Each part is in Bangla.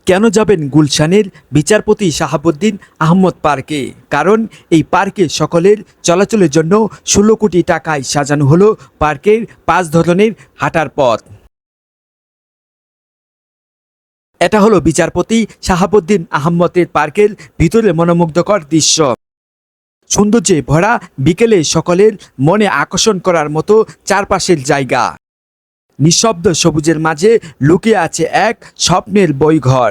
কেন যাবেন গুলশানের বিচারপতি শাহাবুদ্দিন আহমদ পার্কে? কারণ এই পার্কে সকলের চলাচলের জন্য ১৬ কোটি টাকায় সাজানো হলো পার্কের ৫ ধরনের হাঁটার পথ। এটা হলো বিচারপতি শাহাবুদ্দিন আহমদের পার্কের ভিতরে মনোমুগ্ধকর দৃশ্য। সৌন্দর্যে ভরা বিকেলে সকলের মনে আকর্ষণ করার মতো চারপাশের জায়গা। নিঃশব্দ সবুজের মাঝে লুকিয়ে আছে এক স্বপ্নের বইঘর।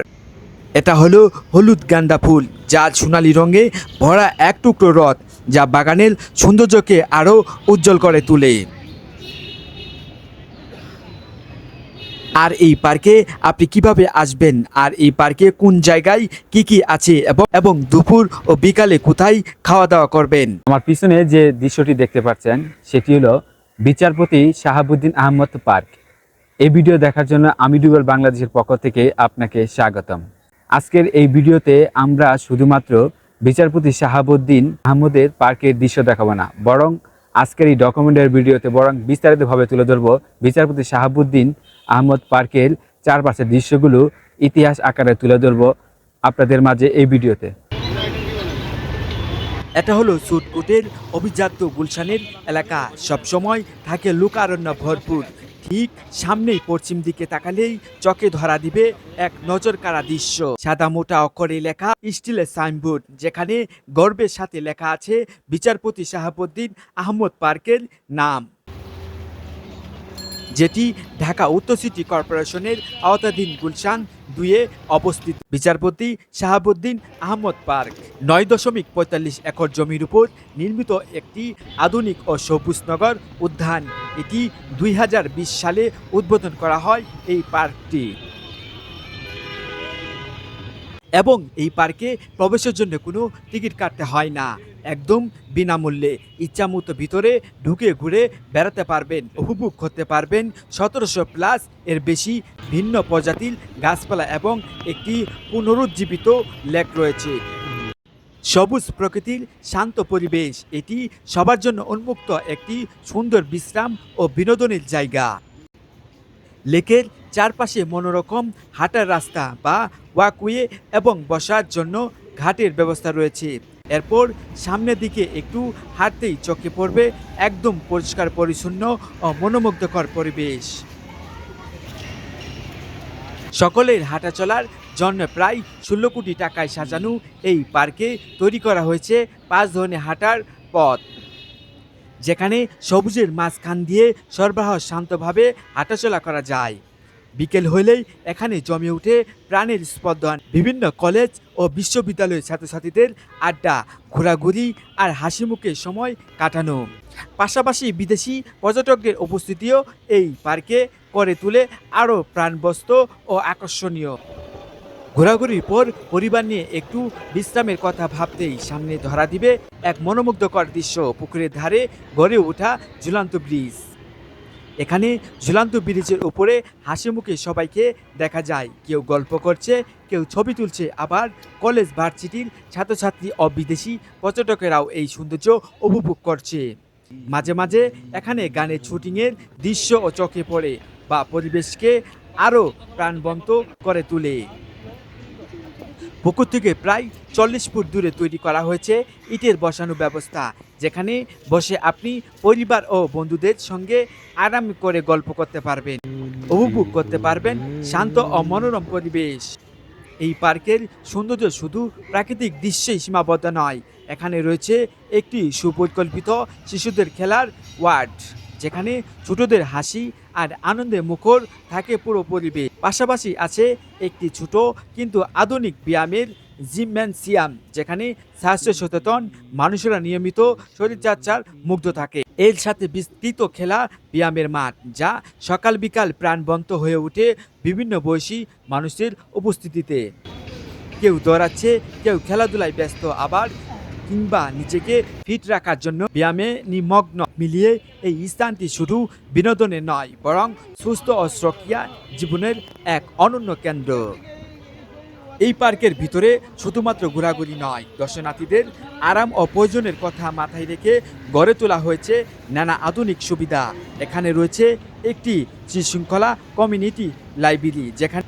এটা হলো হলুদ গাঁদা ফুল, যা সোনালি রঙে ভরা এক টুকরো রথ, যা বাগানের সৌন্দর্যকে আরও উজ্জ্বল করে তোলে। আর এই পার্কে আপনি কিভাবে আসবেন, আর এই পার্কে কোন জায়গায় কি আছে এবং দুপুর ও বিকালে কোথায় খাওয়া দাওয়া করবেন। আমার পিছনে যে দৃশ্যটি দেখতে পাচ্ছেন সেটি হলো বিচারপতি শাহাবুদ্দিন আহমদ পার্ক। এই ভিডিও দেখার জন্য আমি ডুবেল বাংলাদেশের পক্ষ থেকে আপনাকে স্বাগতম। আজকের এই ভিডিওতে আমরা শুধুমাত্র বিচারপতি শাহাবুদ্দিন আহমদের পার্কের দৃশ্য দেখাবো না, বরং আজকের এই ডকুমেন্টারি ভিডিওতে বিস্তারিতভাবে তুলে ধরবো বিচারপতি শাহাবুদ্দিন আহমদ পার্কের চারপাশের দৃশ্যগুলো ইতিহাস আকারে তুলে ধরবো আপনাদের মাঝে এই ভিডিওতে। এটা হলো সুটকোটের অভিজাত গুলশানের এলাকা। সবসময় থাকে লোকারণ্য ভরপুর। ঠিক সামনেই পশ্চিম দিকে তাকালেই চোখে ধরা দিবে এক নজরকাড়া দৃশ্য। সাদা মোটা অক্ষরে লেখা স্টিলের সাইনবোর্ড, যেখানে গর্বের সাথে লেখা আছে বিচারপতি শাহাবুদ্দিন আহমদ পার্কের নাম, যেটি ঢাকা উত্তর সিটি কর্পোরেশনের আওতাধীন গুলশান ২-এ অবস্থিত। বিচারপতি শাহাবুদ্দিন আহমদ পার্ক ৯.৪৫ একর জমির উপর নির্মিত একটি আধুনিক ও সবুজনগর উদ্যান। এটি ২০২০ সালে উদ্বোধন করা হয় এই পার্কটি, এবং এই পার্কে প্রবেশের জন্য কোনো টিকিট কাটতে হয় না। একদম বিনামূল্যে ইচ্ছামতো ভিতরে ঢুকে ঘুরে বেড়াতে পারবেন, উপভোগ করতে পারবেন ১৭০০+ এর বেশি ভিন্ন প্রজাতির গাছপালা এবং একটি পুনরুজ্জীবিত লেক রয়েছে। সবুজ প্রকৃতির শান্ত পরিবেশ, এটি সবার জন্য উন্মুক্ত একটি সুন্দর বিশ্রাম ও বিনোদনের জায়গা। লেকের চারপাশে মনোরকম হাঁটার রাস্তা বা ওয়াকওয়ে এবং বসার জন্য ঘাটের ব্যবস্থা রয়েছে। এরপর সামনের দিকে একটু হাঁটতেই চোখে পড়বে একদম পরিষ্কার পরিচ্ছন্ন ও মনোমুগ্ধকর পরিবেশ। সকলের হাঁটা চলার জন্য প্রায় ১৬ কোটি টাকায় সাজানো এই পার্কে তৈরি করা হয়েছে ৫ ধরনের হাঁটার পথ, যেখানে সবুজের মাঝখান দিয়ে সরবরাহ শান্তভাবে হাঁটাচলা করা যায়। বিকেল হলেই এখানে জমে ওঠে প্রাণের স্পন্দন। বিভিন্ন কলেজ ও বিশ্ববিদ্যালয়ের ছাত্রছাত্রীদের আড্ডা, ঘোরাঘুরি আর হাসি মুখে সময় কাটানো। পাশাপাশি বিদেশি পর্যটকদের উপস্থিতিও এই পার্কে করে তোলে আরও প্রাণবন্ত ও আকর্ষণীয়। ঘোরাঘুরির পর পরিবার নিয়ে একটু বিশ্রামের কথা ভাবতেই সামনে ধরা দিবে এক মনোমুগ্ধকর দৃশ্য। পুকুরের ধারে গড়ে ওঠা ঝুলন্ত ব্রিজ। এখানে ঝুলন্ত ব্রিজের উপরে হাসি মুখে সবাইকে দেখা যায়। কেউ গল্প করছে, কেউ ছবি তুলছে, আবার কলেজ ভার্সিটির ছাত্রছাত্রী ও বিদেশি পর্যটকেরাও এই সৌন্দর্য উপভোগ করছে। মাঝে মাঝে এখানে গানের শুটিংয়ের দৃশ্য ও চোখে পড়ে, বা পরিবেশকে আরও প্রাণবন্ত করে তোলে। পুকুর থেকে প্রায় ৪০ ফুট দূরে তৈরি করা হয়েছে ইটের বসানো ব্যবস্থা, যেখানে বসে আপনি পরিবার ও বন্ধুদের সঙ্গে আরাম করে গল্প করতে পারবেন, উপভোগ করতে পারবেন শান্ত ও মনোরম পরিবেশ। এই পার্কের সৌন্দর্য শুধু প্রাকৃতিক দৃশ্যেই সীমাবদ্ধ নয়, এখানে রয়েছে একটি সুপরিকল্পিত শিশুদের খেলার ওয়ার্ড, যেখানে ছোটদের হাসি আর আনন্দে মুখর থাকে পুরো পরিবেশ। পাশাপাশি আছে একটি ছোট কিন্তু আধুনিক ব্যায়ামের জিমন্যাসিয়াম, যেখানে স্বাস্থ্য সচেতন মানুষেরা নিয়মিত শরীরচর্চার মুগ্ধ থাকে। এর সাথে বিস্তৃত খেলা ব্যায়ামের মাঠ, যা সকাল বিকাল প্রাণবন্ত হয়ে ওঠে বিভিন্ন বয়সী মানুষের উপস্থিতিতে। কেউ দৌড়াচ্ছে, কেউ খেলাধুলায় ব্যস্ত, আবার কিংবা নিজেকে ফিট রাখার জন্য ব্যায়ামে নিমগ্ন। মিলিয়ে এই স্থানটি শুধু বিনোদনের নয়, বরং সুস্থ ও সুরক্ষা জীবনের এক অনন্য কেন্দ্র। এই পার্কের ভিতরে শুধুমাত্র ঘোরাঘুরি নয়, দর্শনার্থীদের আরাম ও প্রয়োজনের কথা মাথায় রেখে গড়ে তোলা হয়েছে নানা আধুনিক সুবিধা। এখানে রয়েছে একটি শৃঙ্খলা কমিউনিটি লাইব্রেরি, যেখানে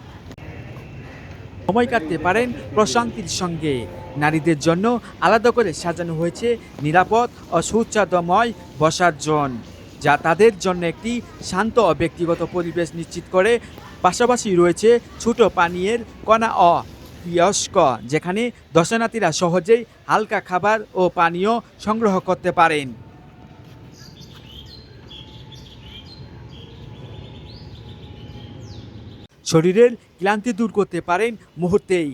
সময় কাটতে পারেন প্রশান্তির সঙ্গে। নারীদের জন্য আলাদা করে সাজানো হয়েছে নিরাপদ ও সুস্বাদুময় বসার জোন, যা তাদের জন্য একটি শান্ত ও ব্যক্তিগত পরিবেশ নিশ্চিত করে। পাশাপাশি রয়েছে ছোট পানীয়ের কণা ও কিয়স্ক, যেখানে দর্শনার্থীরা সহজেই হালকা খাবার ও পানীয় সংগ্রহ করতে পারেন। শরীরের ক্লান্তি দূর করতে পারেন মুহূর্তেই।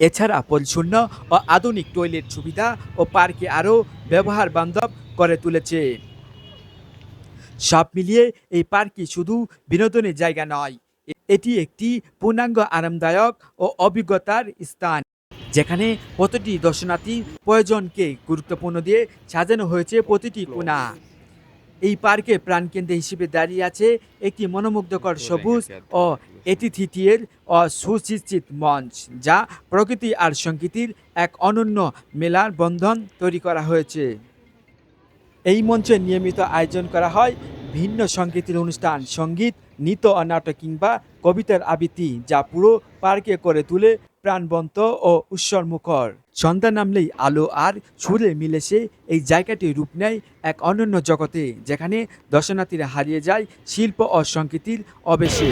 এছাড়া পরিচ্ছন্ন ও আধুনিক টয়লেট সুবিধা ও পার্কে আরও ব্যবহার বান্ধব করে তুলেছে। সব মিলিয়ে এই পার্কই শুধু বিনোদনের জায়গা নয়, এটি একটি পূর্ণাঙ্গ আরামদায়ক ও অভিজ্ঞতার স্থান, যেখানে প্রতিটি দর্শনার্থীর প্রয়োজনকে গুরুত্বপূর্ণ দিয়ে সাজানো হয়েছে প্রতিটি কোণা। এই পার্কে প্রাণকেন্দ্র হিসেবে দাঁড়িয়ে আছে একটি মনোমুগ্ধকর সবুজ ও এটিথিটির ও সুচিত্রিত মঞ্চ, যা প্রকৃতি আর সংগীতের এক অনন্য মেলার বন্ধন তৈরি করা হয়েছে। এই মঞ্চে নিয়মিত আয়োজন করা হয় ভিন্ন সংগীতের অনুষ্ঠান, সঙ্গীত, নৃত্য ও নাটক কিংবা কবিতার আবৃত্তি, যা পুরো পার্কে করে তুলে প্রাণবন্ত ও উৎসবমুখর। সন্ধ্যা নামলেই আলো আর সুরে মিলেছে এই জায়গাটি রূপ নেয় এক অনন্য জগতে, যেখানে দর্শনার্থীরা হারিয়ে যায় শিল্প ও সংগীতের আবেশে।